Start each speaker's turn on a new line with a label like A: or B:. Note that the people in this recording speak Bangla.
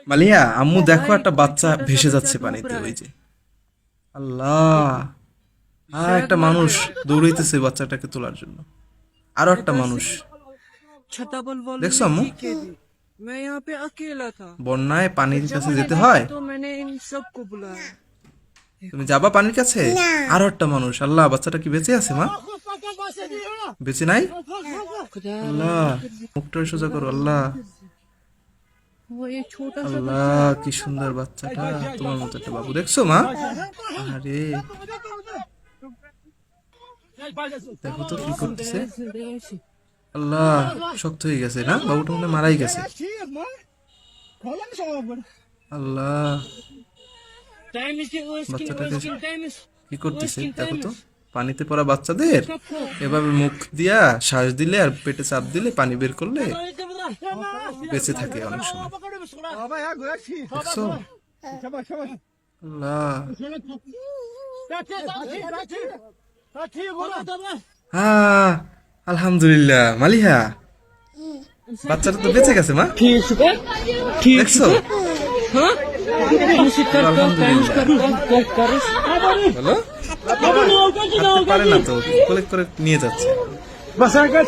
A: মালিয়া, আম্মু দেখো একটা বাচ্চা ভেসে যাচ্ছে পানিতে, ওই যে। আল্লাহ, একটা মানুষ দৌড়াইতেছে বাচ্চাটাকে তোলার জন্য। আরো একটা মানুষ,
B: छतबल वालों
A: দেখছো
B: ने
A: আম্মু?
B: चीखे दी। मैं यहाँ पे अकेला था।
A: বন্যায় পানির
B: जब
A: কাছে
B: मैंने
A: যেতে
B: देखा
A: হয়,
B: तो मैंने इन सबको बुलाया।
A: তুমি যাবা পানির কাছে? আরো একটা মানুষ। আল্লাহ, বাচ্চাটা কি বেঁচে আছে মা? বেঁচে নাই?
B: खुदा
A: আল্লাহ, মুখটা সোজা করো। আল্লাহ,
B: वो ये छोटा सा
A: আল্লাহ, কি সুন্দর বাচ্চাটা। তোমার মতো একটা বাবু দেখছো মা? আরে, দেখো তো কি করতেছে।
B: बच्चा
A: আল্লাহ, শক্ত হয়ে গেছে না? বাবুটা মনে হয় মারাই গেছে। আল্লাহ,
B: टाइम इसके वो स्किन
A: বাচ্চাটাকে
B: टाइम इस
A: কি করতেছে দেখো তো। পানিতে পড়া বাচ্চাদের এভাবে মুখ দিয়া শ্বাস দিলে আর পেটে চাপ দিলে পানি বের করলে বেঁচে থাকে অনেক সময়। দেখছো? আল্লাহ, হ্যাঁ, আলহামদুলিল্লাহ। মালিহা, বাচ্চাটা তো বেঁচে গেছে মা।
B: ठीक है ठीक
A: দেখছো?
B: हाँ उसे कर
A: বলো, হাঁটতে পারে না তো, কোলে করে নিয়ে যাচ্ছে।
B: बस आ गया